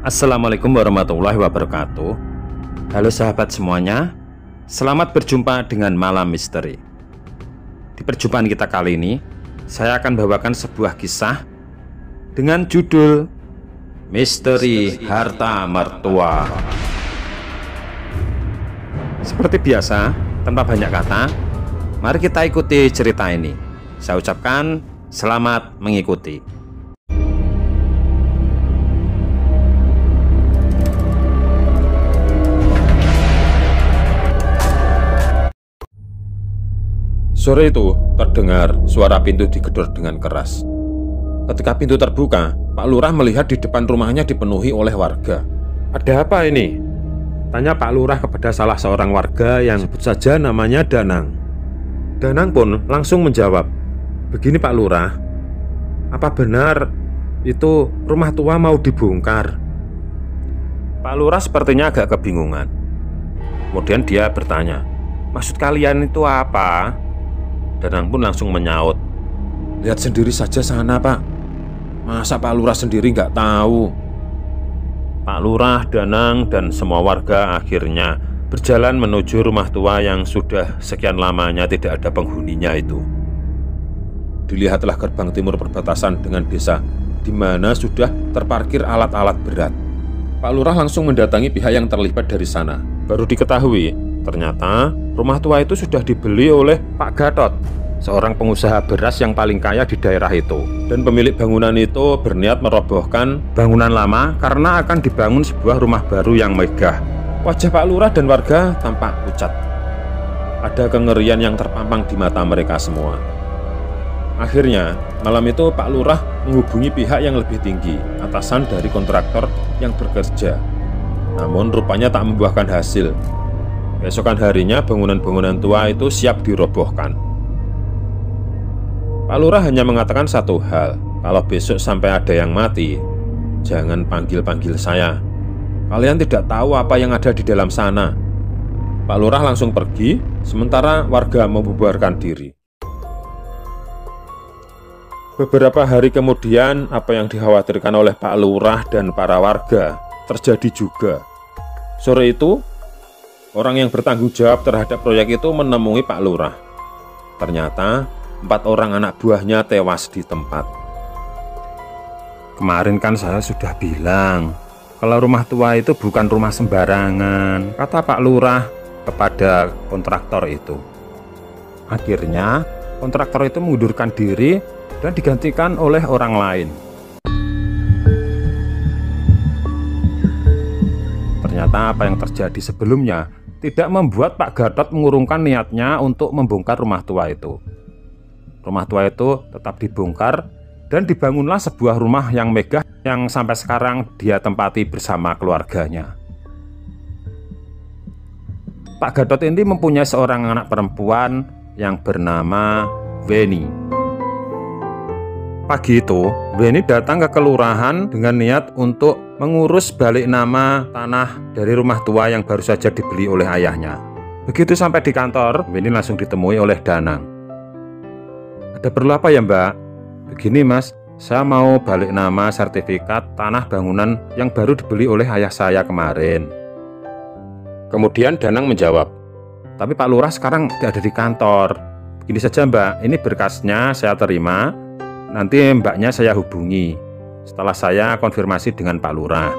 Assalamualaikum warahmatullahi wabarakatuh. Halo sahabat semuanya, selamat berjumpa dengan Malam Misteri. Di perjumpaan kita kali ini, saya akan bawakan sebuah kisah dengan judul Misteri Harta Mertua. Seperti biasa, tanpa banyak kata, mari kita ikuti cerita ini. Saya ucapkan selamat mengikuti. Sore itu terdengar suara pintu digedor dengan keras. Ketika pintu terbuka, Pak Lurah melihat di depan rumahnya dipenuhi oleh warga. "Ada apa ini?" tanya Pak Lurah kepada salah seorang warga yang sebut saja namanya Danang. Danang pun langsung menjawab, "Begini Pak Lurah, apa benar itu rumah tua mau dibongkar?" Pak Lurah sepertinya agak kebingungan. Kemudian dia bertanya, "Maksud kalian itu apa?" Danang pun langsung menyaut, "Lihat sendiri saja sana Pak. Masa Pak Lurah sendiri nggak tahu?" Pak Lurah, Danang, dan semua warga akhirnya berjalan menuju rumah tua yang sudah sekian lamanya tidak ada penghuninya itu. Dilihatlah gerbang timur perbatasan dengan desa, di mana sudah terparkir alat-alat berat. Pak Lurah langsung mendatangi pihak yang terlibat dari sana. Baru diketahui, ternyata rumah tua itu sudah dibeli oleh Pak Gatot, seorang pengusaha beras yang paling kaya di daerah itu. Dan pemilik bangunan itu berniat merobohkan bangunan lama karena akan dibangun sebuah rumah baru yang megah. Wajah Pak Lurah dan warga tampak pucat. Ada kengerian yang terpampang di mata mereka semua. Akhirnya, malam itu Pak Lurah menghubungi pihak yang lebih tinggi, atasan dari kontraktor yang bekerja. Namun rupanya tak membuahkan hasil. Keesokan harinya bangunan-bangunan tua itu siap dirobohkan. Pak Lurah hanya mengatakan satu hal, "Kalau besok sampai ada yang mati, jangan panggil-panggil saya. Kalian tidak tahu apa yang ada di dalam sana." Pak Lurah langsung pergi, sementara warga membubarkan diri. Beberapa hari kemudian, apa yang dikhawatirkan oleh Pak Lurah dan para warga terjadi juga. Sore itu, orang yang bertanggung jawab terhadap proyek itu menemui Pak Lurah. Ternyata 4 orang anak buahnya tewas di tempat. "Kemarin kan saya sudah bilang kalau rumah tua itu bukan rumah sembarangan," kata Pak Lurah kepada kontraktor itu. Akhirnya kontraktor itu mengundurkan diri dan digantikan oleh orang lain. Ternyata apa yang terjadi sebelumnya tidak membuat Pak Gatot mengurungkan niatnya untuk membongkar rumah tua itu. Rumah tua itu tetap dibongkar dan dibangunlah sebuah rumah yang megah yang sampai sekarang dia tempati bersama keluarganya. Pak Gatot ini mempunyai seorang anak perempuan yang bernama Weni. Pagi itu, Weni datang ke kelurahan dengan niat untuk mengurus balik nama tanah dari rumah tua yang baru saja dibeli oleh ayahnya. Begitu sampai di kantor, Weni langsung ditemui oleh Danang. "Ada perlu apa ya Mbak?" "Begini Mas, saya mau balik nama sertifikat tanah bangunan yang baru dibeli oleh ayah saya kemarin." Kemudian Danang menjawab, "Tapi Pak Lurah sekarang tidak ada di kantor. Begini saja Mbak, ini berkasnya saya terima. Nanti mbaknya saya hubungi setelah saya konfirmasi dengan Pak Lurah."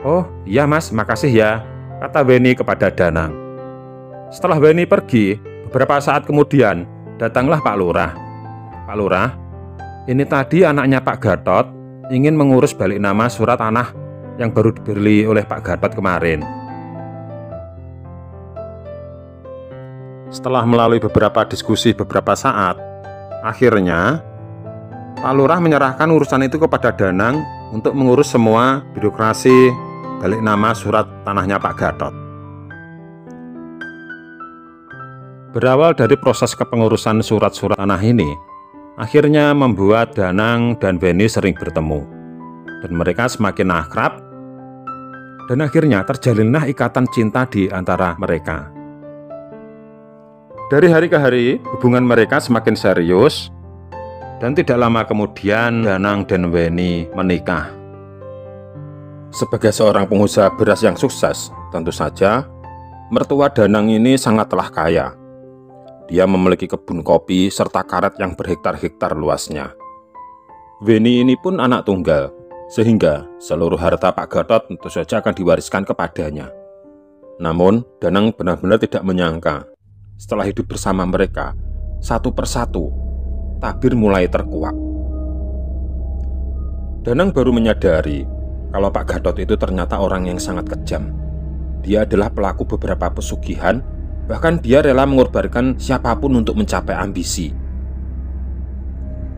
"Oh iya Mas, makasih ya," kata Weni kepada Danang. Setelah Weni pergi, beberapa saat kemudian datanglah Pak Lurah. "Pak Lurah, ini tadi anaknya Pak Gatot ingin mengurus balik nama surat tanah yang baru dibeli oleh Pak Gatot kemarin." Setelah melalui beberapa diskusi beberapa saat, akhirnya Pak Lurah menyerahkan urusan itu kepada Danang untuk mengurus semua birokrasi balik nama surat tanahnya Pak Gatot. Berawal dari proses kepengurusan surat-surat tanah ini, akhirnya membuat Danang dan Weni sering bertemu, dan mereka semakin akrab, dan akhirnya terjalinlah ikatan cinta di antara mereka. Dari hari ke hari, hubungan mereka semakin serius. Dan tidak lama kemudian Danang dan Weni menikah. Sebagai seorang pengusaha beras yang sukses, tentu saja mertua Danang ini sangatlah kaya. Dia memiliki kebun kopi serta karet yang berhektar-hektar luasnya. Weni ini pun anak tunggal, sehingga seluruh harta Pak Gatot tentu saja akan diwariskan kepadanya. Namun, Danang benar-benar tidak menyangka, setelah hidup bersama mereka, satu persatu, tabir mulai terkuak. Danang baru menyadari kalau Pak Gatot itu ternyata orang yang sangat kejam. Dia adalah pelaku beberapa pesugihan, bahkan dia rela mengorbankan siapapun untuk mencapai ambisi.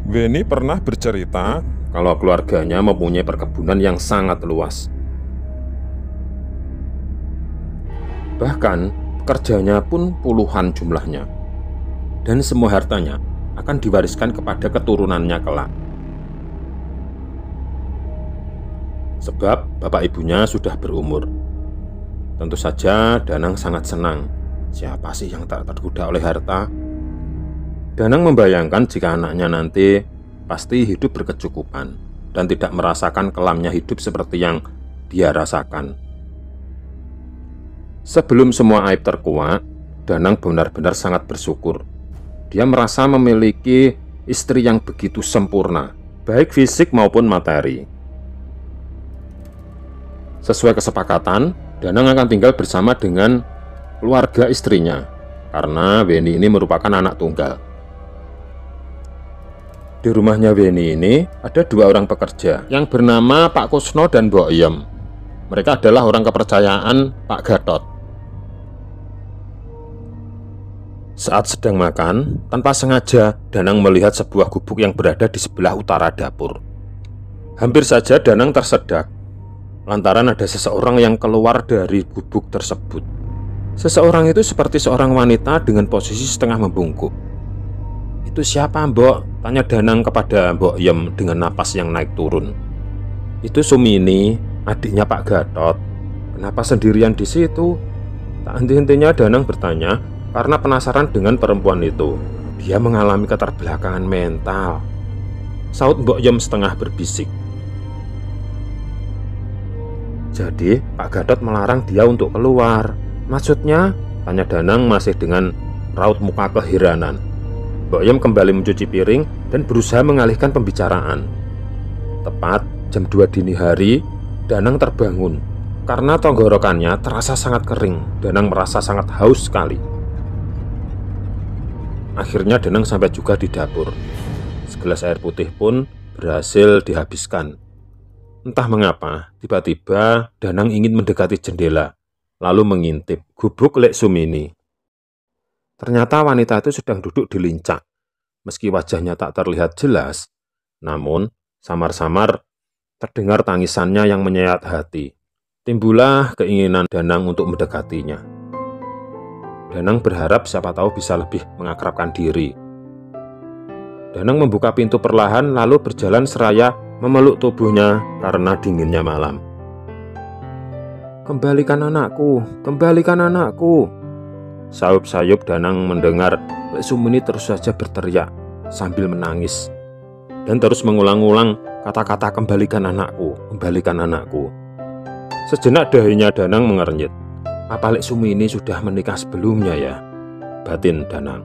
Weni pernah bercerita kalau keluarganya mempunyai perkebunan yang sangat luas. Bahkan pekerjanya pun puluhan jumlahnya. Dan semua hartanya akan diwariskan kepada keturunannya kelak. Sebab bapak ibunya sudah berumur. Tentu saja Danang sangat senang. Siapa sih yang tak tergoda oleh harta? Danang membayangkan jika anaknya nanti pasti hidup berkecukupan dan tidak merasakan kelamnya hidup seperti yang dia rasakan. Sebelum semua aib terkuak, Danang benar-benar sangat bersyukur. Dia merasa memiliki istri yang begitu sempurna, baik fisik maupun materi. Sesuai kesepakatan, Danang akan tinggal bersama dengan keluarga istrinya, karena Weni ini merupakan anak tunggal. Di rumahnya Weni ini ada dua orang pekerja yang bernama Pak Kusno dan Mbok Iem. Mereka adalah orang kepercayaan Pak Gatot. Saat sedang makan, tanpa sengaja Danang melihat sebuah gubuk yang berada di sebelah utara dapur. Hampir saja Danang tersedak lantaran ada seseorang yang keluar dari gubuk tersebut. Seseorang itu seperti seorang wanita dengan posisi setengah membungkuk. "Itu siapa, Mbok?" tanya Danang kepada Mbok Iem dengan napas yang naik turun. "Itu Sumini, adiknya Pak Gatot. Kenapa sendirian di situ?" Tak henti-hentinya Danang bertanya karena penasaran dengan perempuan itu. "Dia mengalami keterbelakangan mental," saut Mbok Iem setengah berbisik. "Jadi Pak Gatot melarang dia untuk keluar. Maksudnya?" tanya Danang masih dengan raut muka keheranan. Mbok Iem kembali mencuci piring dan berusaha mengalihkan pembicaraan. Tepat jam 2 dini hari, Danang terbangun karena tenggorokannya terasa sangat kering. Danang merasa sangat haus sekali. Akhirnya Danang sampai juga di dapur. Segelas air putih pun berhasil dihabiskan. Entah mengapa, tiba-tiba Danang ingin mendekati jendela, lalu mengintip gubuk Lek Sumini. Ternyata wanita itu sedang duduk di lincah. Meski wajahnya tak terlihat jelas, namun samar-samar terdengar tangisannya yang menyayat hati. Timbullah keinginan Danang untuk mendekatinya. Danang berharap siapa tahu bisa lebih mengakrabkan diri. Danang membuka pintu perlahan lalu berjalan seraya memeluk tubuhnya karena dinginnya malam. Kembalikan anakku," sayup-sayup Danang mendengar Lek Sumini terus saja berteriak sambil menangis dan terus mengulang-ulang kata-kata kembalikan anakku. Sejenak dahinya Danang mengernyit. Apa Lek Sumini sudah menikah sebelumnya ya? Batin Danang.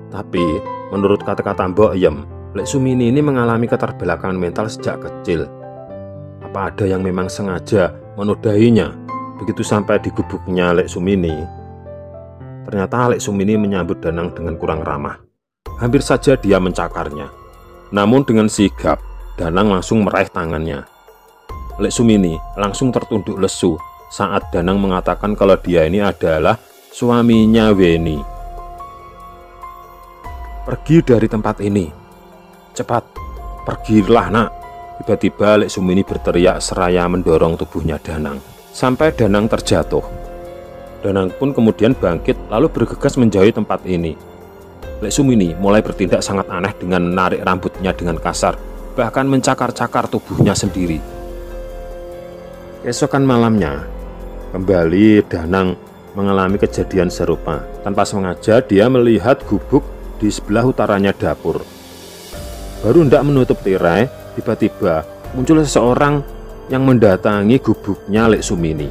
Tapi menurut kata-kata Mbok Iem, Lek Sumini ini mengalami keterbelakangan mental sejak kecil. Apa ada yang memang sengaja menodainya begitu sampai di gubuknya Lek Sumini? Ternyata Lek Sumini menyambut Danang dengan kurang ramah. Hampir saja dia mencakarnya. Namun dengan sigap, Danang langsung meraih tangannya. Lek Sumini langsung tertunduk lesu saat Danang mengatakan kalau dia ini adalah suaminya Weni. "Pergi dari tempat ini. Cepat, pergilah nak." Tiba-tiba Lek Sumini berteriak seraya mendorong tubuhnya Danang sampai Danang terjatuh. Danang pun kemudian bangkit lalu bergegas menjauhi tempat ini. Lek Sumini mulai bertindak sangat aneh dengan menarik rambutnya dengan kasar, bahkan mencakar-cakar tubuhnya sendiri. Keesokan malamnya, kembali Danang mengalami kejadian serupa. Tanpa sengaja dia melihat gubuk di sebelah utaranya dapur. Baru hendak menutup tirai, tiba-tiba muncul seseorang yang mendatangi gubuknya Lek Sumini.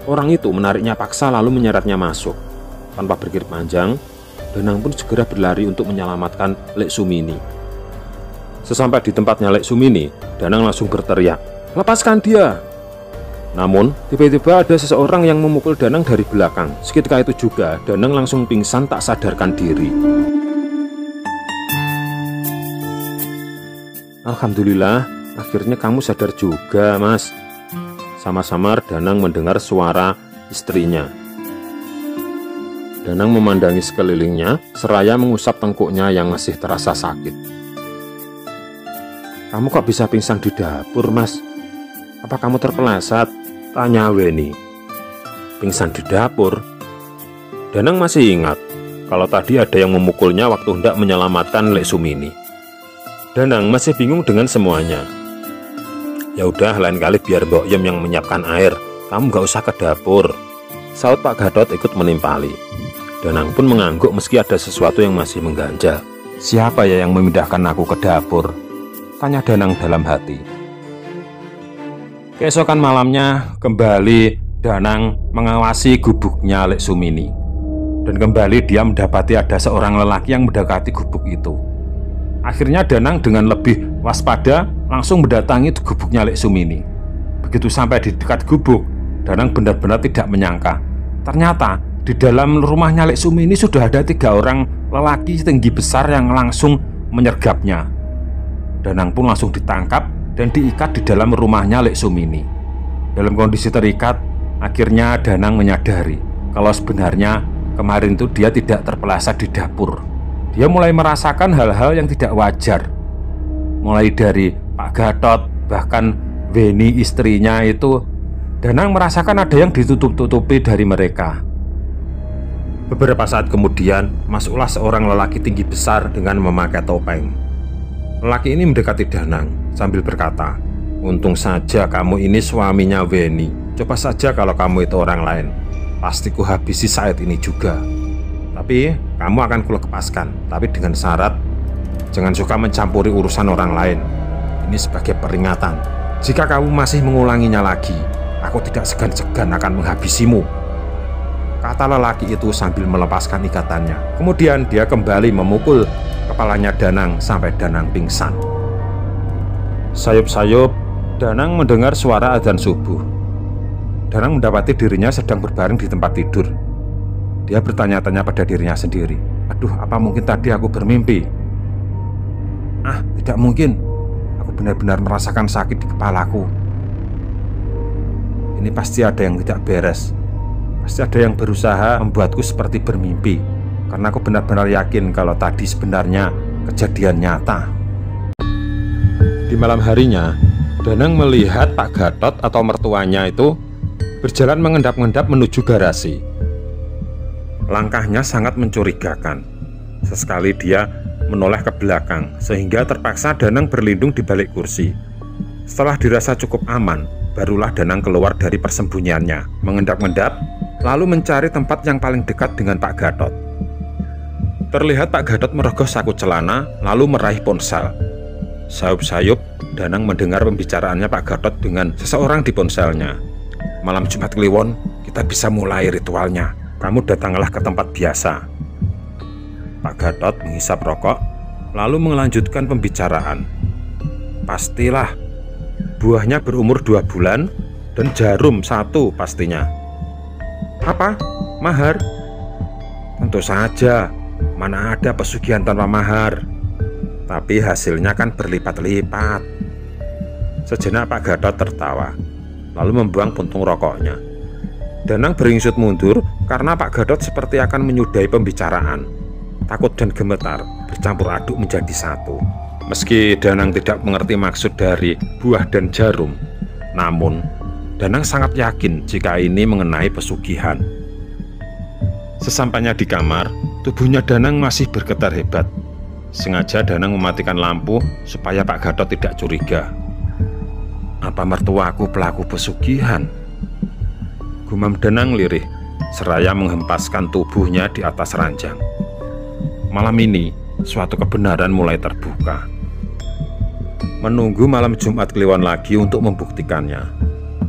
Orang itu menariknya paksa lalu menyeretnya masuk. Tanpa berpikir panjang, Danang pun segera berlari untuk menyelamatkan Lek Sumini. Sesampai di tempatnya Lek Sumini, Danang langsung berteriak, "Lepaskan dia!" Namun, tiba-tiba ada seseorang yang memukul Danang dari belakang. Seketika itu juga, Danang langsung pingsan tak sadarkan diri. "Alhamdulillah, akhirnya kamu sadar juga, Mas." Sama-sama Danang mendengar suara istrinya. Danang memandangi sekelilingnya, seraya mengusap tengkuknya yang masih terasa sakit. "Kamu kok bisa pingsan di dapur, Mas? Apa kamu terpeleset?" tanya Weni. "Pingsan di dapur?" Danang masih ingat kalau tadi ada yang memukulnya waktu hendak menyelamatkan Lek Sumini. Danang masih bingung dengan semuanya. "Ya udah, lain kali biar Mbok Yem yang menyiapkan air. Kamu gak usah ke dapur," saut Pak Gatot ikut menimpali. Danang pun mengangguk meski ada sesuatu yang masih mengganjal. "Siapa ya yang memindahkan aku ke dapur?" tanya Danang dalam hati. Keesokan malamnya kembali Danang mengawasi gubuknya Lek Sumini. Dan kembali dia mendapati ada seorang lelaki yang mendekati gubuk itu. Akhirnya Danang dengan lebih waspada langsung mendatangi gubuknya Lek Sumini. Begitu sampai di dekat gubuk, Danang benar-benar tidak menyangka. Ternyata di dalam rumahnya Lek Sumini sudah ada 3 orang lelaki tinggi besar yang langsung menyergapnya. Danang pun langsung ditangkap dan diikat di dalam rumahnya Lek Sumini. Dalam kondisi terikat, akhirnya Danang menyadari kalau sebenarnya kemarin itu dia tidak terpeleset di dapur. Dia mulai merasakan hal-hal yang tidak wajar. Mulai dari Pak Gatot, bahkan Weni istrinya itu, Danang merasakan ada yang ditutup-tutupi dari mereka. Beberapa saat kemudian, masuklah seorang lelaki tinggi besar dengan memakai topeng. Lelaki ini mendekati Danang sambil berkata, "Untung saja kamu ini suaminya Weni. Coba saja kalau kamu itu orang lain, pasti ku habisi saat ini juga. Tapi kamu akan kulepaskan, tapi dengan syarat jangan suka mencampuri urusan orang lain. Ini sebagai peringatan. Jika kamu masih mengulanginya lagi, aku tidak segan-segan akan menghabisimu," kata lelaki itu sambil melepaskan ikatannya. Kemudian dia kembali memukul kepalanya Danang sampai Danang pingsan. Sayup-sayup, Danang mendengar suara adzan subuh. Danang mendapati dirinya sedang berbaring di tempat tidur. Dia bertanya-tanya pada dirinya sendiri, "Aduh, apa mungkin tadi aku bermimpi? Ah, tidak mungkin. Aku benar-benar merasakan sakit di kepalaku. Ini pasti ada yang tidak beres. Pasti ada yang berusaha membuatku seperti bermimpi. Karena aku benar-benar yakin kalau tadi sebenarnya kejadian nyata." Di malam harinya, Danang melihat Pak Gatot atau mertuanya itu berjalan mengendap-endap menuju garasi. Langkahnya sangat mencurigakan. Sesekali dia menoleh ke belakang, sehingga terpaksa Danang berlindung di balik kursi. Setelah dirasa cukup aman, barulah Danang keluar dari persembunyiannya, mengendap-endap, lalu mencari tempat yang paling dekat dengan Pak Gatot. Terlihat Pak Gatot merogoh saku celana, lalu meraih ponsel. Sayup-sayup, Danang mendengar pembicaraannya Pak Gatot dengan seseorang di ponselnya. "Malam Jumat Kliwon, kita bisa mulai ritualnya. Kamu datanglah ke tempat biasa." Pak Gatot menghisap rokok, lalu melanjutkan pembicaraan. "Pastilah, buahnya berumur 2 bulan dan jarum 1 pastinya." "Apa? Mahar?" "Tentu saja, mana ada pesugihan tanpa mahar. Tapi hasilnya kan berlipat-lipat." Sejenak Pak Gatot tertawa, lalu membuang puntung rokoknya. Danang beringsut mundur karena Pak Gatot seperti akan menyudahi pembicaraan. Takut dan gemetar bercampur aduk menjadi satu. Meski Danang tidak mengerti maksud dari buah dan jarum, namun Danang sangat yakin jika ini mengenai pesugihan. Sesampainya di kamar, tubuhnya Danang masih bergetar hebat. Sengaja Danang mematikan lampu supaya Pak Gatot tidak curiga. "Apa mertuaku pelaku pesugihan?" gumam Danang lirih, seraya menghempaskan tubuhnya di atas ranjang. Malam ini, suatu kebenaran mulai terbuka. menunggu malam Jumat Kliwon lagi untuk membuktikannya.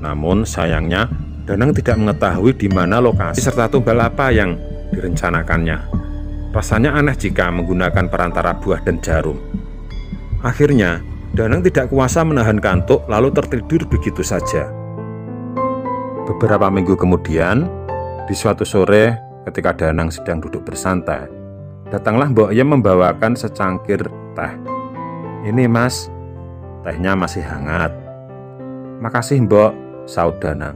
Namun sayangnya Danang tidak mengetahui di mana lokasi serta tumbal apa yang direncanakannya. Rasanya aneh jika menggunakan perantara buah dan jarum. Akhirnya Danang tidak kuasa menahan kantuk lalu tertidur begitu saja. Beberapa minggu kemudian, di suatu sore ketika Danang sedang duduk bersantai, datanglah Mbok Yem membawakan secangkir teh. "Ini Mas, tehnya masih hangat." "Makasih Mbok," saut Danang.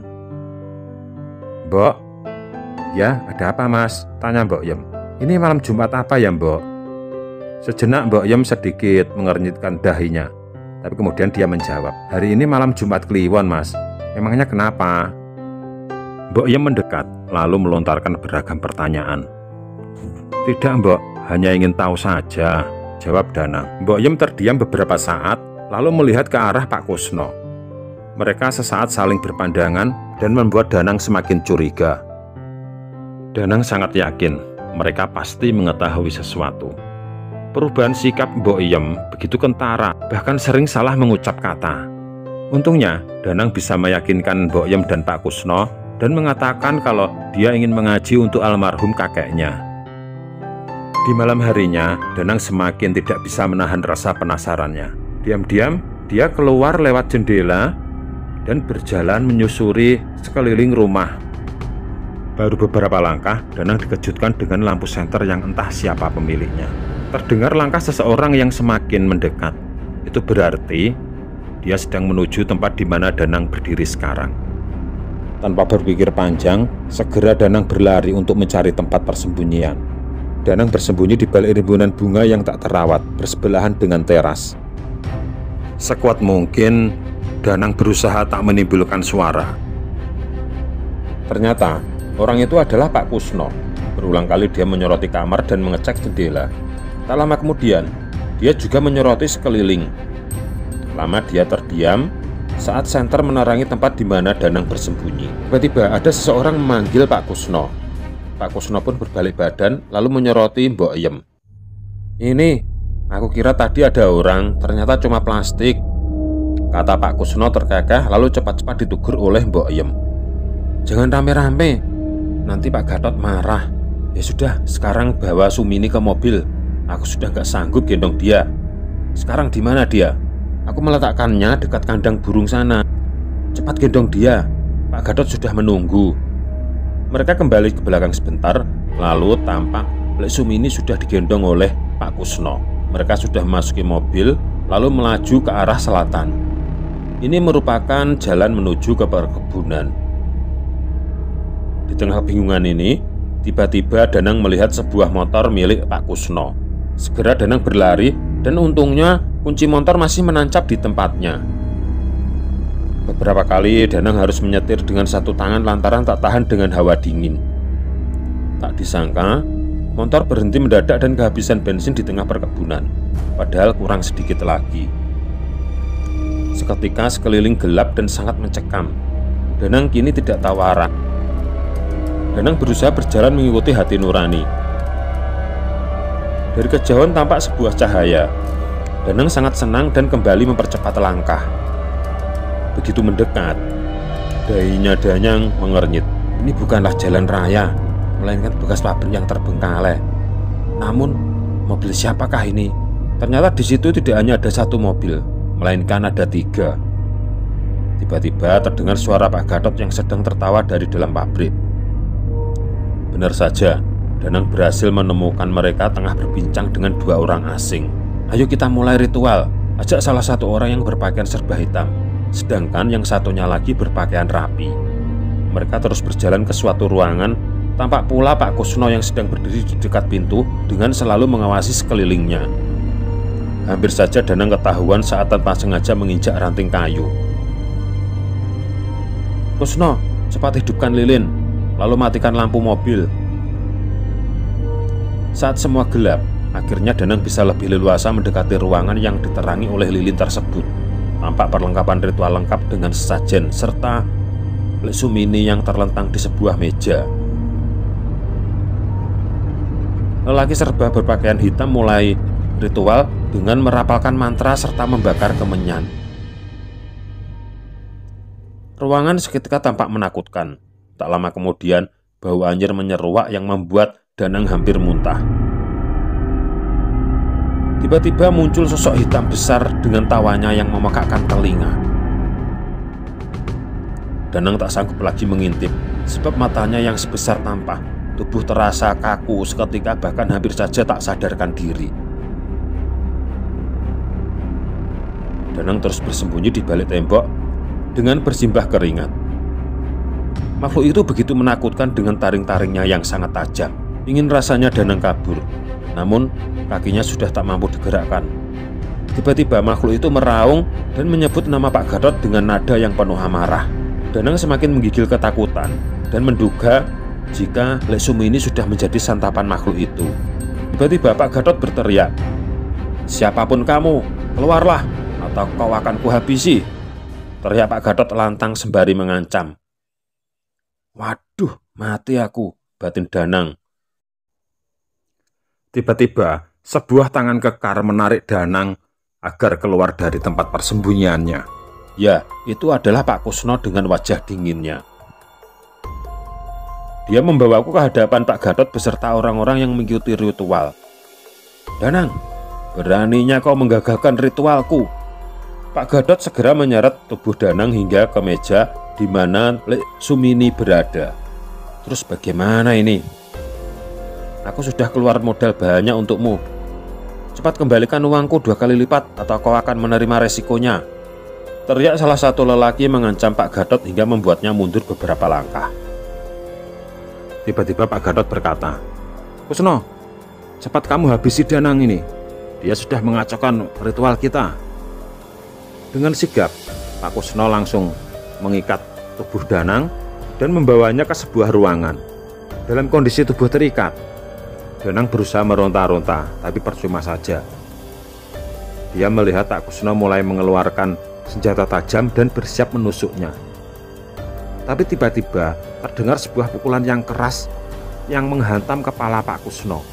"Mbok?" "Ya, ada apa Mas?" tanya Mbok Yem. "Ini malam Jumat apa ya Mbok?" Sejenak Mbok Yem sedikit mengernyitkan dahinya, tapi kemudian dia menjawab, "Hari ini malam Jumat Kliwon Mas. Emangnya kenapa?" Mbok Yem mendekat lalu melontarkan beragam pertanyaan. "Tidak Mbok, hanya ingin tahu saja," jawab Danang. Mbok Yem terdiam beberapa saat lalu melihat ke arah Pak Kusno. Mereka sesaat saling berpandangan dan membuat Danang semakin curiga. Danang sangat yakin mereka pasti mengetahui sesuatu. Perubahan sikap Mbok Yem begitu kentara, bahkan sering salah mengucap kata. Untungnya Danang bisa meyakinkan Mbok Yem dan Pak Kusno dan mengatakan kalau dia ingin mengaji untuk almarhum kakeknya. Di malam harinya, Danang semakin tidak bisa menahan rasa penasarannya. Diam-diam, dia keluar lewat jendela dan berjalan menyusuri sekeliling rumah. Baru beberapa langkah, Danang dikejutkan dengan lampu senter yang entah siapa pemiliknya. Terdengar langkah seseorang yang semakin mendekat. Itu berarti dia sedang menuju tempat di mana Danang berdiri sekarang. Tanpa berpikir panjang, segera Danang berlari untuk mencari tempat persembunyian. Danang bersembunyi di balik rimbunan bunga yang tak terawat, bersebelahan dengan teras. Sekuat mungkin, Danang berusaha tak menimbulkan suara. Ternyata, orang itu adalah Pak Kusno. Berulang kali dia menyoroti kamar dan mengecek jendela. Tak lama kemudian, dia juga menyoroti sekeliling. Lama dia terdiam saat senter menerangi tempat di mana Danang bersembunyi. Tiba-tiba ada seseorang memanggil Pak Kusno. Pak Kusno pun berbalik badan lalu menyoroti Mbok Yem. "Ini, aku kira tadi ada orang, ternyata cuma plastik," kata Pak Kusno terkekeh lalu cepat-cepat ditegur oleh Mbok Yem. "Jangan rame-rame, nanti Pak Gatot marah. Ya sudah, sekarang bawa Sumini ke mobil. Aku sudah gak sanggup gendong dia. Sekarang di mana dia? Aku meletakkannya dekat kandang burung sana. Cepat gendong dia, Pak Gatot sudah menunggu." Mereka kembali ke belakang sebentar, lalu tampak Lek Sumini sudah digendong oleh Pak Kusno. Mereka sudah memasuki mobil, lalu melaju ke arah selatan. Ini merupakan jalan menuju ke perkebunan. Di tengah kebingungan ini, tiba-tiba Danang melihat sebuah motor milik Pak Kusno. Segera Danang berlari dan untungnya kunci motor masih menancap di tempatnya. Beberapa kali Danang harus menyetir dengan satu tangan lantaran tak tahan dengan hawa dingin. Tak disangka, motor berhenti mendadak dan kehabisan bensin di tengah perkebunan. Padahal kurang sedikit lagi. Seketika sekeliling gelap dan sangat mencekam. Danang kini tidak tahu arah. Danang berusaha berjalan mengikuti hati nurani. Dari kejauhan tampak sebuah cahaya. Danang sangat senang dan kembali mempercepat langkah. Begitu mendekat, dahinya Danang mengernyit. Ini bukanlah jalan raya, melainkan bekas pabrik yang terbengkalai. Namun, mobil siapakah ini? Ternyata di situ tidak hanya ada satu mobil, melainkan ada 3. Tiba-tiba terdengar suara Pak Gatot yang sedang tertawa dari dalam pabrik. Benar saja, Danang berhasil menemukan mereka tengah berbincang dengan 2 orang asing. "Ayo kita mulai ritual," ajak salah satu orang yang berpakaian serba hitam, sedangkan yang satunya lagi berpakaian rapi. Mereka terus berjalan ke suatu ruangan. Tampak pula Pak Kusno yang sedang berdiri di dekat pintu dengan selalu mengawasi sekelilingnya. Hampir saja Danang ketahuan saat tanpa sengaja menginjak ranting kayu. "Kusno, cepat hidupkan lilin, lalu matikan lampu mobil." Saat semua gelap, akhirnya Danang bisa lebih leluasa mendekati ruangan yang diterangi oleh lilin tersebut. Tampak perlengkapan ritual lengkap dengan sesajen serta Lek Sumini yang terlentang di sebuah meja. Lelaki serba berpakaian hitam mulai ritual dengan merapalkan mantra serta membakar kemenyan. Ruangan seketika tampak menakutkan. Tak lama kemudian, bau anjir menyeruak yang membuat Danang hampir muntah. Tiba-tiba muncul sosok hitam besar dengan tawanya yang memekakkan telinga. Danang tak sanggup lagi mengintip, sebab matanya yang sebesar tampah. Tubuh terasa kaku seketika, bahkan hampir saja tak sadarkan diri. Danang terus bersembunyi di balik tembok dengan bersimbah keringat. Makhluk itu begitu menakutkan dengan taring-taringnya yang sangat tajam. Ingin rasanya Danang kabur, namun kakinya sudah tak mampu digerakkan. Tiba-tiba makhluk itu meraung dan menyebut nama Pak Gatot dengan nada yang penuh amarah. Danang semakin menggigil ketakutan dan menduga jika Lek Sumi ini sudah menjadi santapan makhluk itu. Tiba-tiba Pak Gatot berteriak, "Siapapun kamu, keluarlah atau kau akan kuhabisi!" Teriak Pak Gatot lantang sembari mengancam. "Waduh, mati aku," batin Danang. Tiba-tiba, sebuah tangan kekar menarik Danang agar keluar dari tempat persembunyiannya. Ya, itu adalah Pak Kusno dengan wajah dinginnya. Dia membawaku ke hadapan Pak Gatot beserta orang-orang yang mengikuti ritual. "Danang, beraninya kau menggagalkan ritualku." Pak Gatot segera menyeret tubuh Danang hingga ke meja di mana Lek Sumini berada. "Terus bagaimana ini? Aku sudah keluar modal banyak untukmu. Cepat kembalikan uangku 2 kali lipat atau kau akan menerima resikonya," teriak salah satu lelaki mengancam Pak Gatot hingga membuatnya mundur beberapa langkah. Tiba-tiba Pak Gatot berkata, "Kusno, cepat kamu habisi Danang ini. Dia sudah mengacaukan ritual kita." Dengan sigap, Pak Kusno langsung mengikat tubuh Danang dan membawanya ke sebuah ruangan. Dalam kondisi tubuh terikat, Danang berusaha meronta-ronta, tapi percuma saja. Dia melihat Pak Kusno mulai mengeluarkan senjata tajam dan bersiap menusuknya. Tapi tiba-tiba terdengar sebuah pukulan yang keras yang menghantam kepala Pak Kusno.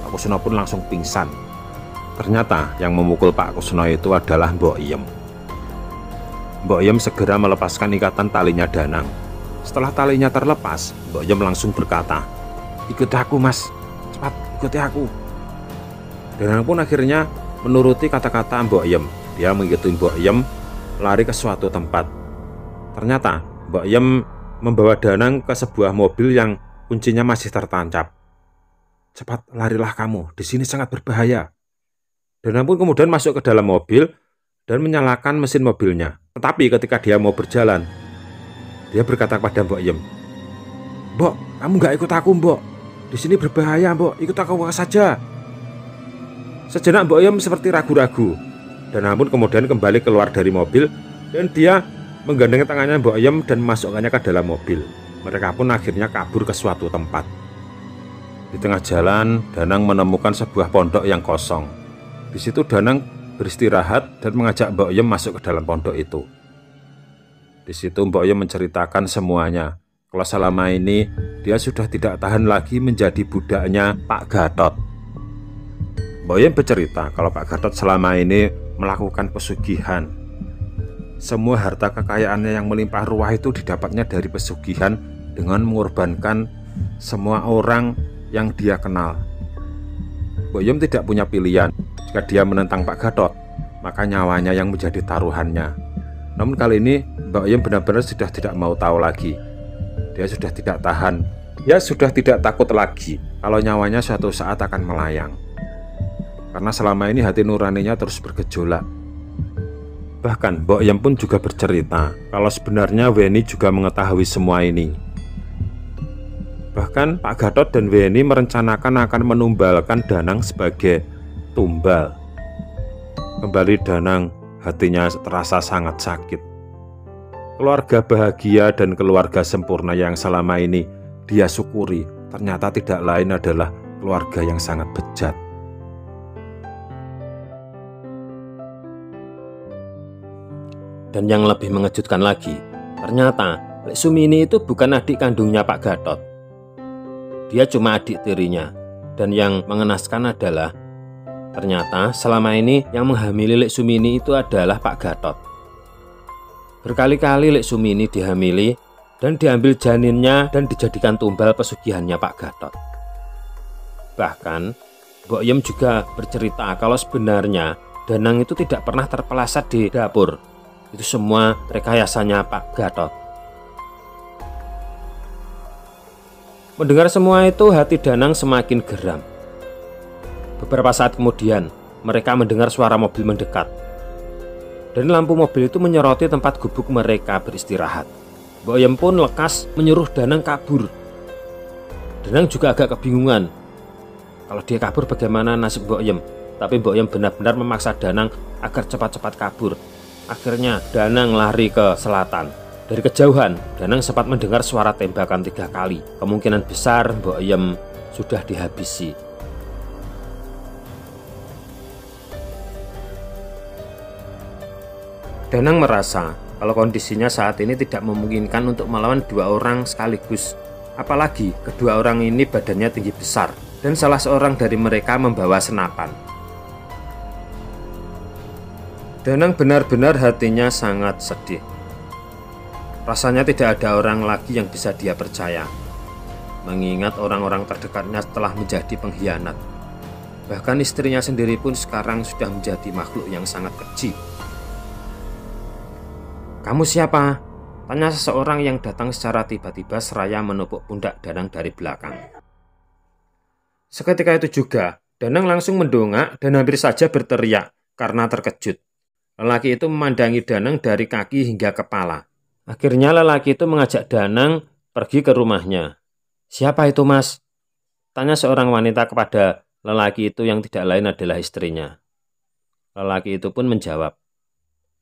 Pak Kusno pun langsung pingsan. Ternyata yang memukul Pak Kusno itu adalah Mbok Iem. Mbok Iem segera melepaskan ikatan talinya Danang. Setelah talinya terlepas, Mbok Iem langsung berkata, "Ikut aku, Mas. Cepat, ikuti aku." Danang pun akhirnya menuruti kata-kata Mbok Iem. Dia mengikuti Mbok Iem lari ke suatu tempat. Ternyata Mbok Iem membawa Danang ke sebuah mobil yang kuncinya masih tertancap. "Cepat, larilah kamu. Di sini sangat berbahaya." Danang pun kemudian masuk ke dalam mobil dan menyalakan mesin mobilnya. Tetapi ketika dia mau berjalan, dia berkata kepada Mbok Iem, "Mbok, kamu gak ikut aku, Mbok. Di sini berbahaya, Mbok. Ikut aku saja." Sejenak Mbok Iem seperti ragu-ragu. Danang pun kemudian kembali keluar dari mobil dan dia menggandeng tangannya Mbok Iem dan memasukkannya ke dalam mobil. Mereka pun akhirnya kabur ke suatu tempat. Di tengah jalan, Danang menemukan sebuah pondok yang kosong. Di situ Danang beristirahat dan mengajak Mbok Iem masuk ke dalam pondok itu. Di situ Mbok Iem menceritakan semuanya. Kalau selama ini dia sudah tidak tahan lagi menjadi budaknya Pak Gatot. Mbok Iem bercerita kalau Pak Gatot selama ini melakukan pesugihan. Semua harta kekayaannya yang melimpah ruah itu didapatnya dari pesugihan dengan mengorbankan semua orang yang dia kenal. Mbok Iem tidak punya pilihan. Jika dia menentang Pak Gatot, maka nyawanya yang menjadi taruhannya. Namun kali ini Mbok Iem benar-benar sudah tidak mau tahu lagi. Dia sudah tidak tahan. Dia sudah tidak takut lagi kalau nyawanya suatu saat akan melayang. Karena selama ini hati nuraninya terus bergejolak. Bahkan Mbok Iem pun juga bercerita kalau sebenarnya Weni juga mengetahui semua ini. Bahkan Pak Gatot dan Weni merencanakan akan menumbalkan Danang sebagai tumbal. Kembali Danang, hatinya terasa sangat sakit. Keluarga bahagia dan keluarga sempurna yang selama ini dia syukuri ternyata tidak lain adalah keluarga yang sangat bejat. Dan yang lebih mengejutkan lagi, ternyata Lek Sumini itu bukan adik kandungnya Pak Gatot. Dia cuma adik tirinya. Dan yang mengenaskan adalah Ternyata selama ini yang menghamili Lek Sumini itu adalah Pak Gatot. Berkali-kali Lek Sumini dihamili dan diambil janinnya dan dijadikan tumbal pesugihannya Pak Gatot. Bahkan Mbok Yem juga bercerita kalau sebenarnya Danang itu tidak pernah terpeleset di dapur. Itu semua rekayasanya Pak Gatot. Mendengar semua itu hati Danang semakin geram. Beberapa saat kemudian, mereka mendengar suara mobil mendekat. Dan lampu mobil itu menyoroti tempat gubuk mereka beristirahat. Mbok Yem pun lekas menyuruh Danang kabur. Danang juga agak kebingungan. Kalau dia kabur bagaimana nasib Mbok Yem? Tapi Mbok Yem benar-benar memaksa Danang agar cepat-cepat kabur. Akhirnya Danang lari ke selatan. Dari kejauhan, Danang sempat mendengar suara tembakan 3 kali. Kemungkinan besar Mbok Yem sudah dihabisi. Danang merasa kalau kondisinya saat ini tidak memungkinkan untuk melawan 2 orang sekaligus. Apalagi kedua orang ini badannya tinggi besar dan salah seorang dari mereka membawa senapan. Danang benar-benar hatinya sangat sedih. Rasanya tidak ada orang lagi yang bisa dia percaya, mengingat orang-orang terdekatnya telah menjadi pengkhianat. Bahkan istrinya sendiri pun sekarang sudah menjadi makhluk yang sangat keji. "Kamu siapa?" tanya seseorang yang datang secara tiba-tiba seraya menepuk pundak Danang dari belakang. Seketika itu juga, Danang langsung mendongak dan hampir saja berteriak karena terkejut. Lelaki itu memandangi Danang dari kaki hingga kepala. Akhirnya lelaki itu mengajak Danang pergi ke rumahnya. "Siapa itu, Mas?" tanya seorang wanita kepada lelaki itu yang tidak lain adalah istrinya. Lelaki itu pun menjawab,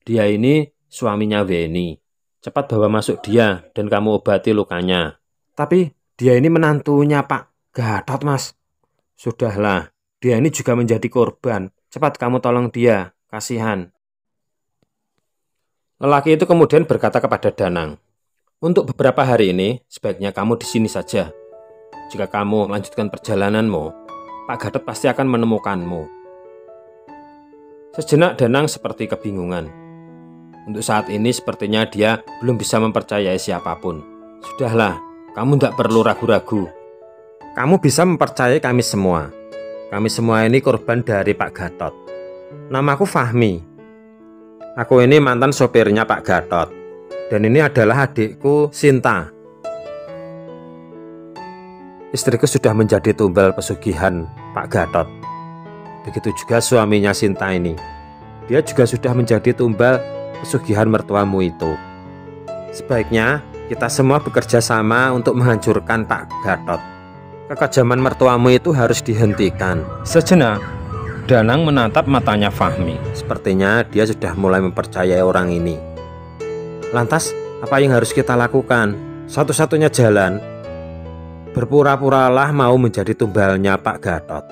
"Dia ini suaminya Weni. Cepat bawa masuk dia dan kamu obati lukanya." "Tapi dia ini menantunya Pak Gatot, Mas." "Sudahlah, dia ini juga menjadi korban. Cepat kamu tolong dia, kasihan." Lelaki itu kemudian berkata kepada Danang, "Untuk beberapa hari ini sebaiknya kamu di sini saja. Jika kamu melanjutkan perjalananmu, Pak Gatot pasti akan menemukanmu." Sejenak Danang seperti kebingungan. Untuk saat ini sepertinya dia belum bisa mempercayai siapapun. "Sudahlah, kamu tidak perlu ragu-ragu. Kamu bisa mempercayai kami semua. Kami semua ini korban dari Pak Gatot. Namaku Fahmi. Aku ini mantan sopirnya Pak Gatot. Dan ini adalah adikku Sinta. Istriku sudah menjadi tumbal pesugihan Pak Gatot. Begitu juga suaminya Sinta ini. Dia juga sudah menjadi tumbal pesugihan mertuamu itu. Sebaiknya kita semua bekerja sama untuk menghancurkan Pak Gatot. Kekejaman mertuamu itu harus dihentikan." Sejenak Danang menatap matanya Fahmi. Sepertinya dia sudah mulai mempercayai orang ini. "Lantas apa yang harus kita lakukan?" "Satu-satunya jalan, berpura-puralah mau menjadi tumbalnya Pak Gatot."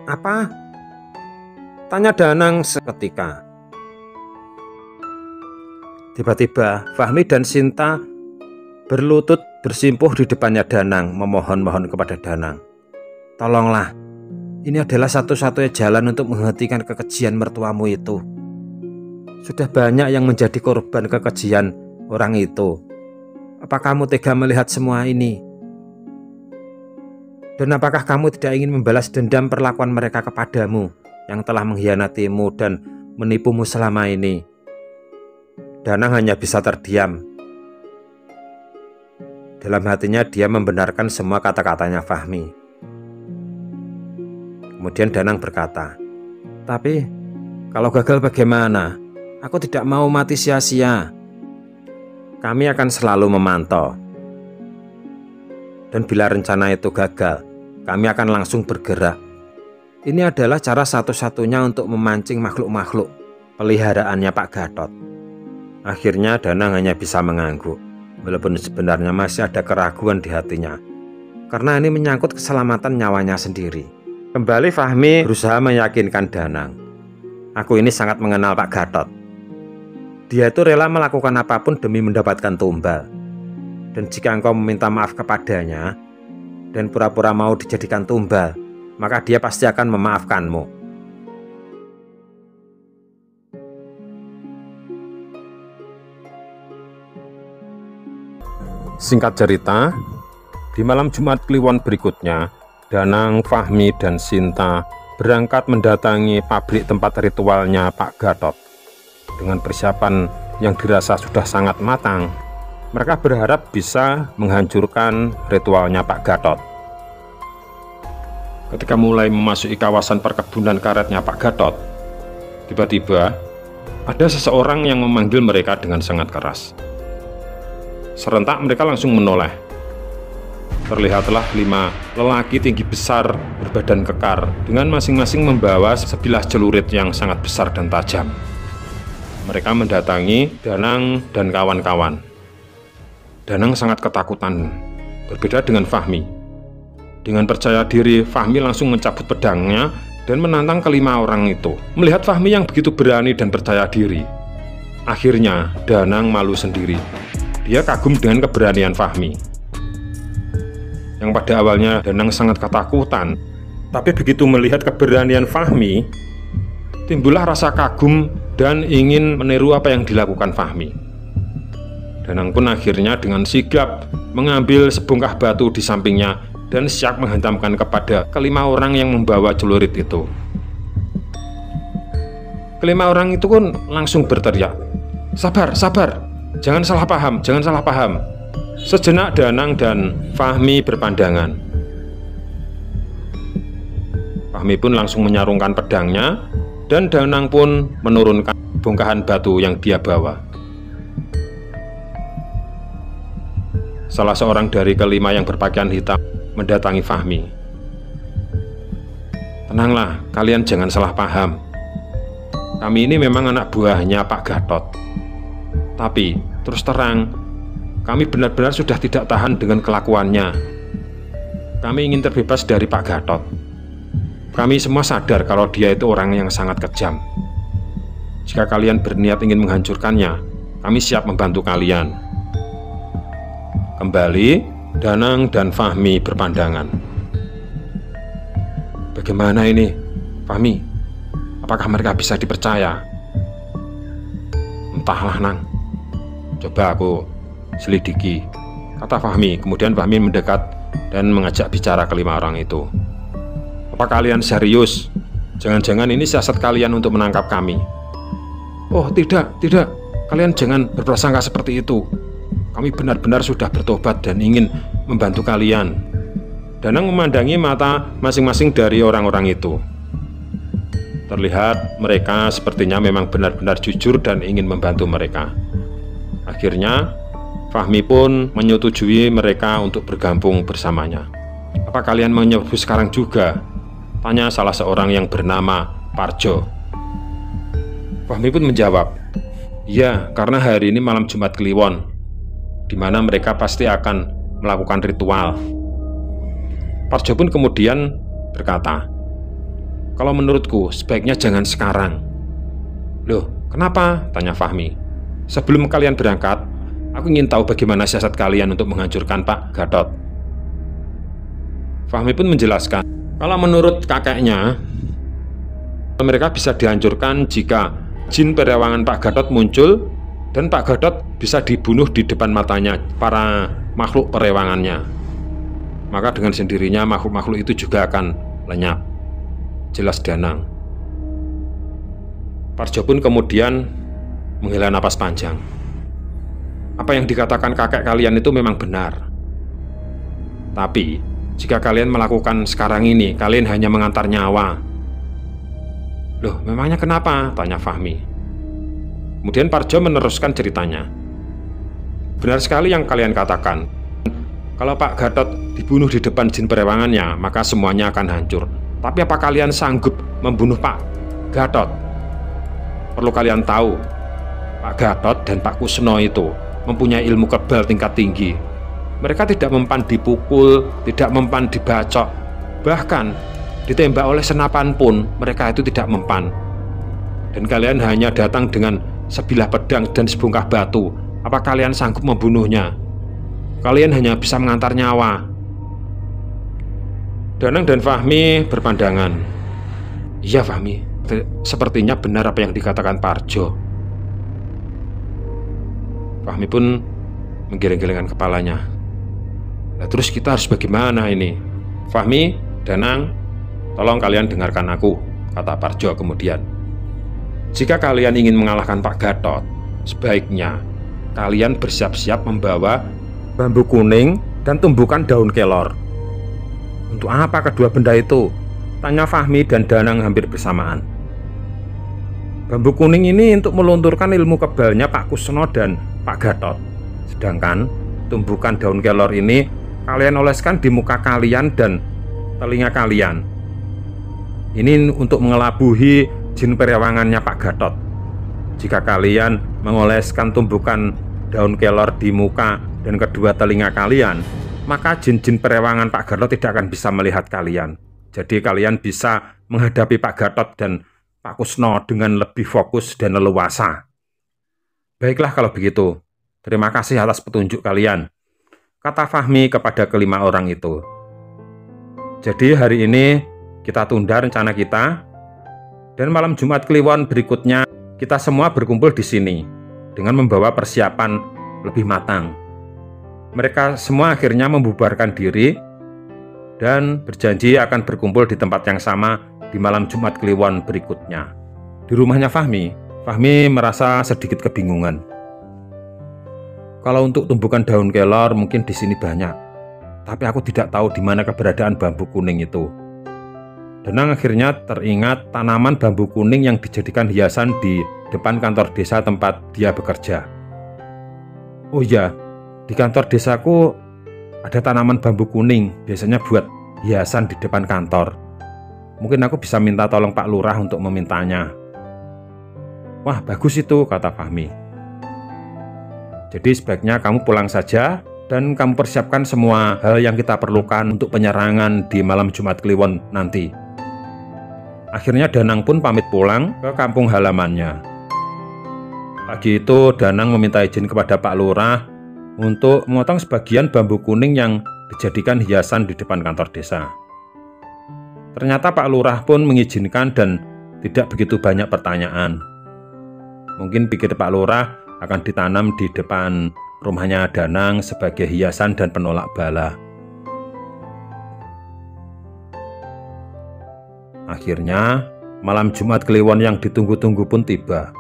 "Apa?" tanya Danang seketika. Tiba-tiba Fahmi dan Sinta berlutut bersimpuh di depannya Danang, memohon-mohon kepada Danang, "Tolonglah, ini adalah satu-satunya jalan untuk menghentikan kekejian mertuamu itu. Sudah banyak yang menjadi korban kekejian orang itu. Apa kamu tega melihat semua ini? Dan apakah kamu tidak ingin membalas dendam perlakuan mereka kepadamu yang telah mengkhianatimu dan menipumu selama ini?" Danang hanya bisa terdiam. Dalam hatinya dia membenarkan semua kata-katanya Fahmi. Kemudian Danang berkata, "Tapi kalau gagal bagaimana? Aku tidak mau mati sia-sia. Kami akan selalu memantau. Dan bila rencana itu gagal, kami akan langsung bergerak. Ini adalah cara satu-satunya untuk memancing makhluk-makhluk peliharaannya Pak Gatot." Akhirnya Danang hanya bisa mengangguk, walaupun sebenarnya masih ada keraguan di hatinya, karena ini menyangkut keselamatan nyawanya sendiri. Kembali Fahmi berusaha meyakinkan Danang, "Aku ini sangat mengenal Pak Gatot. Dia itu rela melakukan apapun demi mendapatkan tumbal. Dan jika engkau meminta maaf kepadanya dan pura-pura mau dijadikan tumbal, maka dia pasti akan memaafkanmu. Singkat cerita, di malam Jumat Kliwon berikutnya, Danang, Fahmi, dan Sinta berangkat mendatangi pabrik tempat ritualnya Pak Gatot. Dengan persiapan yang dirasa sudah sangat matang, mereka berharap bisa menghancurkan ritualnya Pak Gatot. Ketika mulai memasuki kawasan perkebunan karetnya Pak Gatot, tiba-tiba ada seseorang yang memanggil mereka dengan sangat keras. Serentak mereka langsung menoleh. Terlihatlah 5 lelaki tinggi besar berbadan kekar dengan masing-masing membawa sebilah celurit yang sangat besar dan tajam. Mereka mendatangi Danang dan kawan-kawan. Danang sangat ketakutan, berbeda dengan Fahmi. Dengan percaya diri, Fahmi langsung mencabut pedangnya dan menantang kelima orang itu. Melihat Fahmi yang begitu berani dan percaya diri, akhirnya Danang malu sendiri. Dia kagum dengan keberanian Fahmi. Yang pada awalnya Danang sangat ketakutan, tapi begitu melihat keberanian Fahmi, timbullah rasa kagum dan ingin meniru apa yang dilakukan Fahmi. Danang pun akhirnya dengan sigap mengambil sebongkah batu di sampingnya dan siap menghantamkan kepada kelima orang yang membawa celurit itu. Kelima orang itu pun langsung berteriak, "Sabar, sabar, jangan salah paham, jangan salah paham." Sejenak Danang dan Fahmi berpandangan. Fahmi pun langsung menyarungkan pedangnya dan Danang pun menurunkan bongkahan batu yang dia bawa. Salah seorang dari kelima yang berpakaian hitam mendatangi Fahmi. "Tenanglah, kalian jangan salah paham. Kami ini memang anak buahnya Pak Gatot. Tapi terus terang, kami benar-benar sudah tidak tahan dengan kelakuannya. Kami ingin terbebas dari Pak Gatot. Kami semua sadar kalau dia itu orang yang sangat kejam. Jika kalian berniat ingin menghancurkannya, kami siap membantu kalian." Kembali, Danang dan Fahmi berpandangan. "Bagaimana ini, Fahmi? Apakah mereka bisa dipercaya?" "Entahlah, Nang. Coba aku selidiki," kata Fahmi. Kemudian Fahmi mendekat dan mengajak bicara kelima orang itu. "Apa kalian serius? Jangan-jangan ini siasat kalian untuk menangkap kami?" "Oh, tidak. Kalian jangan berprasangka seperti itu. Kami benar-benar sudah bertobat dan ingin membantu kalian." Danang memandangi mata masing-masing dari orang-orang itu. Terlihat mereka sepertinya memang benar-benar jujur dan ingin membantu mereka. Akhirnya Fahmi pun menyetujui mereka untuk bergabung bersamanya. "Apa kalian menyerbu sekarang juga?" tanya salah seorang yang bernama Parjo. Fahmi pun menjawab, "Iya, karena hari ini malam Jumat Kliwon, di mana mereka pasti akan melakukan ritual." Parjo pun kemudian berkata, "Kalau menurutku sebaiknya jangan sekarang." "Loh, kenapa?" tanya Fahmi. "Sebelum kalian berangkat, aku ingin tahu bagaimana siasat kalian untuk menghancurkan Pak Gatot." Fahmi pun menjelaskan, kalau menurut kakeknya, mereka bisa dihancurkan jika jin perewangan Pak Gatot muncul dan Pak Gatot bisa dibunuh di depan matanya para makhluk perewangannya. Maka dengan sendirinya makhluk-makhluk itu juga akan lenyap. Jelas Danang. Parjo pun kemudian menghela napas panjang. "Apa yang dikatakan kakek kalian itu memang benar. Tapi jika kalian melakukan sekarang ini, kalian hanya mengantar nyawa." "Loh, memangnya kenapa?" tanya Fahmi. Kemudian Parjo meneruskan ceritanya. "Benar sekali yang kalian katakan. Kalau Pak Gatot dibunuh di depan jin perewangannya, maka semuanya akan hancur. Tapi apa kalian sanggup membunuh Pak Gatot? Perlu kalian tahu, Pak Gatot dan Pak Kusno itu mempunyai ilmu kebal tingkat tinggi. Mereka tidak mempan dipukul, tidak mempan dibacok, bahkan ditembak oleh senapan pun mereka itu tidak mempan. Dan kalian hanya datang dengan sebilah pedang dan sebongkah batu. Apa kalian sanggup membunuhnya? Kalian hanya bisa mengantar nyawa." Danang dan Fahmi berpandangan. Iya Fahmi, sepertinya benar apa yang dikatakan Parjo. Fahmi pun menggeleng-gelengkan kepalanya. Nah, terus kita harus bagaimana ini? Fahmi, Danang, tolong kalian dengarkan aku, kata Parjo kemudian. Jika kalian ingin mengalahkan Pak Gatot, sebaiknya kalian bersiap-siap membawa bambu kuning dan tumbukan daun kelor. Untuk apa kedua benda itu? Tanya Fahmi dan Danang hampir bersamaan. Bambu kuning ini untuk melunturkan ilmu kebalnya Pak Kusno dan Pak Gatot. Sedangkan tumbukan daun kelor ini kalian oleskan di muka kalian dan telinga kalian. Ini untuk mengelabuhi jin perewangannya Pak Gatot. Jika kalian mengoleskan tumbukan daun kelor di muka dan kedua telinga kalian, maka jin-jin perewangan Pak Gatot tidak akan bisa melihat kalian. Jadi kalian bisa menghadapi Pak Gatot dan Pak Kusno dengan lebih fokus dan leluasa. Baiklah kalau begitu. Terima kasih atas petunjuk kalian, kata Fahmi kepada kelima orang itu. Jadi hari ini kita tunda rencana kita, dan malam Jumat Kliwon berikutnya kita semua berkumpul di sini dengan membawa persiapan lebih matang. Mereka semua akhirnya membubarkan diri dan berjanji akan berkumpul di tempat yang sama di malam Jumat Kliwon berikutnya. Di rumahnya Fahmi merasa sedikit kebingungan. Kalau untuk tumbukan daun kelor mungkin di sini banyak, tapi aku tidak tahu di mana keberadaan bambu kuning itu. Danang akhirnya teringat tanaman bambu kuning yang dijadikan hiasan di depan kantor desa tempat dia bekerja. Oh iya, di kantor desaku ada tanaman bambu kuning, biasanya buat hiasan di depan kantor. Mungkin aku bisa minta tolong Pak Lurah untuk memintanya. Wah, bagus itu, kata Fahmi. Jadi sebaiknya kamu pulang saja dan kamu persiapkan semua hal yang kita perlukan untuk penyerangan di malam Jumat Kliwon nanti. Akhirnya Danang pun pamit pulang ke kampung halamannya. Pagi itu Danang meminta izin kepada Pak Lurah untuk memotong sebagian bambu kuning yang dijadikan hiasan di depan kantor desa. Ternyata Pak Lurah pun mengizinkan dan tidak begitu banyak pertanyaan. Mungkin pikir Pak Lurah akan ditanam di depan rumahnya Danang sebagai hiasan dan penolak bala. Akhirnya malam Jumat Kliwon yang ditunggu-tunggu pun tiba.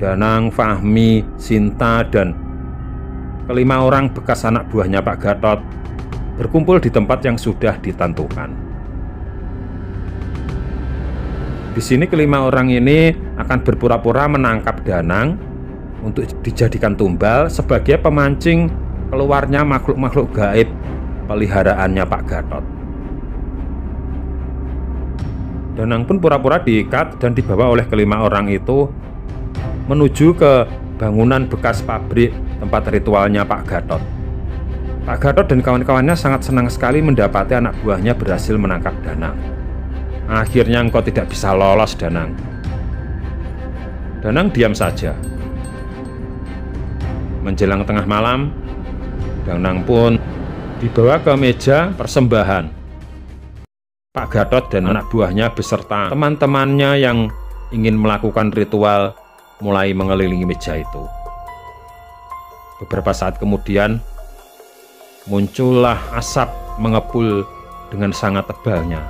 Danang, Fahmi, Sinta, dan kelima orang bekas anak buahnya Pak Gatot berkumpul di tempat yang sudah ditentukan. Di sini kelima orang ini akan berpura-pura menangkap Danang untuk dijadikan tumbal sebagai pemancing keluarnya makhluk-makhluk gaib peliharaannya Pak Gatot. Danang pun pura-pura diikat dan dibawa oleh kelima orang itu menuju ke bangunan bekas pabrik tempat ritualnya Pak Gatot. Pak Gatot dan kawan-kawannya sangat senang sekali mendapati anak buahnya berhasil menangkap Danang. Akhirnya engkau tidak bisa lolos, Danang. Danang diam saja. Menjelang tengah malam, Danang pun dibawa ke meja persembahan. Pak Gatot dan anak buahnya beserta teman-temannya yang ingin melakukan ritual mulai mengelilingi meja itu. Beberapa saat kemudian, muncullah asap mengepul dengan sangat tebalnya.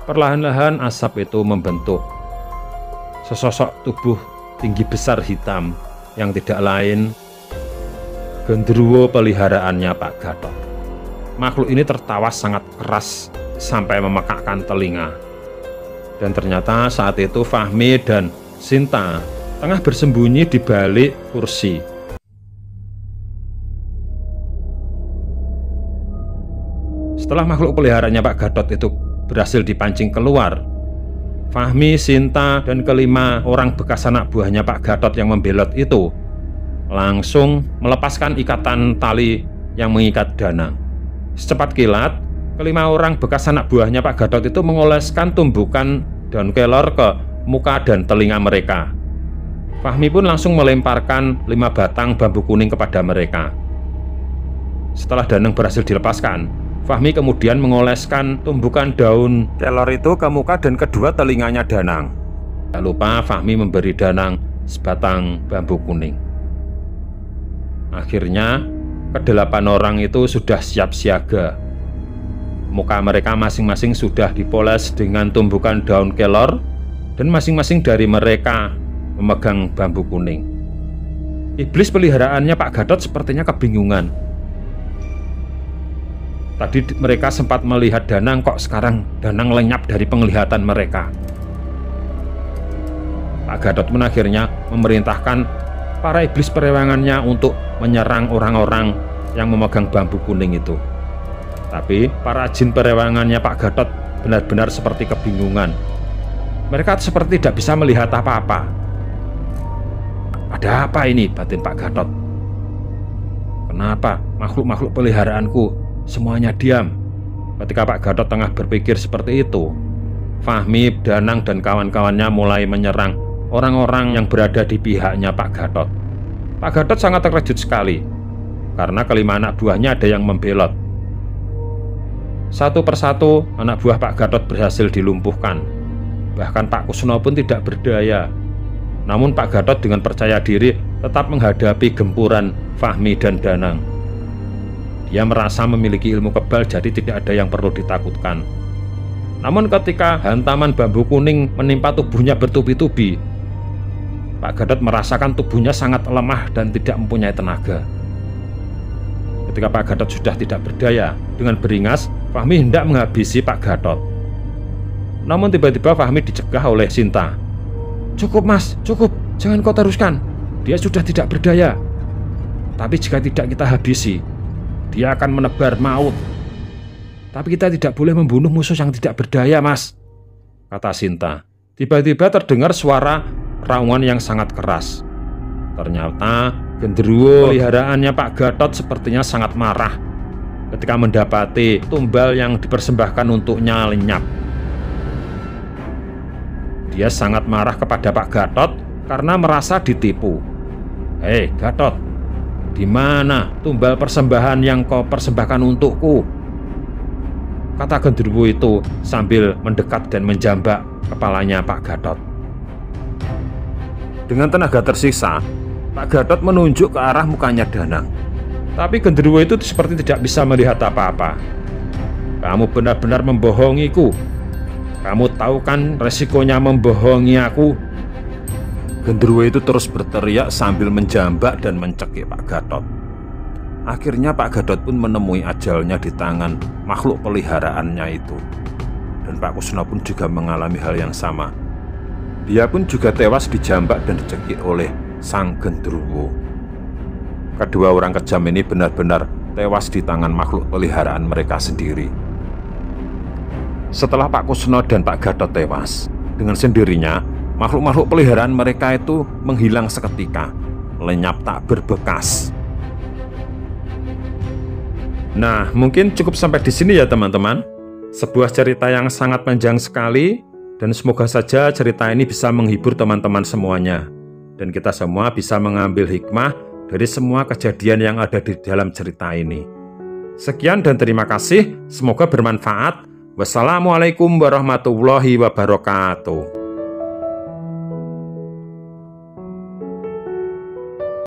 Perlahan-lahan asap itu membentuk sesosok tubuh tinggi besar hitam yang tidak lain genderuwo peliharaannya Pak Gatot. Makhluk ini tertawa sangat keras sampai memekakkan telinga. Dan ternyata saat itu Fahmi dan Sinta tengah bersembunyi di balik kursi. Setelah makhluk peliharaannya Pak Gatot itu berhasil dipancing keluar, Fahmi, Sinta, dan kelima orang bekas anak buahnya Pak Gatot yang membelot itu langsung melepaskan ikatan tali yang mengikat Danang. Secepat kilat, kelima orang bekas anak buahnya Pak Gatot itu mengoleskan tumbukan daun kelor ke muka dan telinga mereka. Fahmi pun langsung melemparkan 5 batang bambu kuning kepada mereka. Setelah Danang berhasil dilepaskan, Fahmi kemudian mengoleskan tumbukan daun kelor itu ke muka dan kedua telinganya Danang. Tak lupa Fahmi memberi Danang sebatang bambu kuning. Akhirnya, kedelapan orang itu sudah siap siaga. Muka mereka masing-masing sudah dipoles dengan tumbukan daun kelor, dan masing-masing dari mereka memegang bambu kuning. Iblis peliharaannya Pak Gatot sepertinya kebingungan. Tadi mereka sempat melihat Danang, kok sekarang Danang lenyap dari penglihatan mereka. Pak Gatot pun akhirnya memerintahkan para iblis perewangannya untuk menyerang orang-orang yang memegang bambu kuning itu. Tapi para jin perewangannya Pak Gatot benar-benar seperti kebingungan. Mereka seperti tidak bisa melihat apa-apa. Ada apa ini, batin Pak Gatot? Kenapa makhluk-makhluk peliharaanku semuanya diam? Ketika Pak Gatot tengah berpikir seperti itu, Fahmi, Danang, dan kawan-kawannya mulai menyerang orang-orang yang berada di pihaknya Pak Gatot. Pak Gatot sangat terkejut sekali, karena kelima anak buahnya ada yang membelot. Satu persatu anak buah Pak Gatot berhasil dilumpuhkan. Bahkan Pak Kusno pun tidak berdaya. Namun Pak Gatot dengan percaya diri tetap menghadapi gempuran Fahmi dan Danang. Dia merasa memiliki ilmu kebal, jadi tidak ada yang perlu ditakutkan. Namun ketika hantaman bambu kuning menimpa tubuhnya bertubi-tubi, Pak Gatot merasakan tubuhnya sangat lemah dan tidak mempunyai tenaga. Ketika Pak Gatot sudah tidak berdaya, dengan beringas Fahmi hendak menghabisi Pak Gatot. Namun tiba-tiba Fahmi dicegah oleh Sinta. "Cukup mas, cukup, jangan kau teruskan. Dia sudah tidak berdaya. Tapi jika tidak kita habisi, dia akan menebar maut. Tapi kita tidak boleh membunuh musuh yang tidak berdaya, mas," kata Sinta. Tiba-tiba terdengar suara raungan yang sangat keras. Ternyata genderuwo peliharaannya Pak Gatot sepertinya sangat marah ketika mendapati tumbal yang dipersembahkan untuknya lenyap. Dia sangat marah kepada Pak Gatot karena merasa ditipu. "Hei Gatot, di mana tumbal persembahan yang kau persembahkan untukku?" kata genderuwo itu sambil mendekat dan menjambak kepalanya Pak Gatot. Dengan tenaga tersiksa, Pak Gatot menunjuk ke arah mukanya Danang. Tapi genderuwo itu seperti tidak bisa melihat apa-apa. "Kamu benar-benar membohongiku. Kamu tahu kan resikonya membohongi aku?" Genderuwo itu terus berteriak sambil menjambak dan mencekik Pak Gatot. Akhirnya Pak Gatot pun menemui ajalnya di tangan makhluk peliharaannya itu. Dan Pak Kusno pun juga mengalami hal yang sama. Dia pun juga tewas dijambak dan dicekik oleh sang genderuwo. Kedua orang kejam ini benar-benar tewas di tangan makhluk peliharaan mereka sendiri. Setelah Pak Kusno dan Pak Gatot tewas, dengan sendirinya makhluk-makhluk peliharaan mereka itu menghilang seketika, lenyap tak berbekas. Nah, mungkin cukup sampai di sini ya teman-teman. Sebuah cerita yang sangat panjang sekali, dan semoga saja cerita ini bisa menghibur teman-teman semuanya, dan kita semua bisa mengambil hikmah dari semua kejadian yang ada di dalam cerita ini. Sekian dan terima kasih, semoga bermanfaat. Wassalamualaikum warahmatullahi wabarakatuh.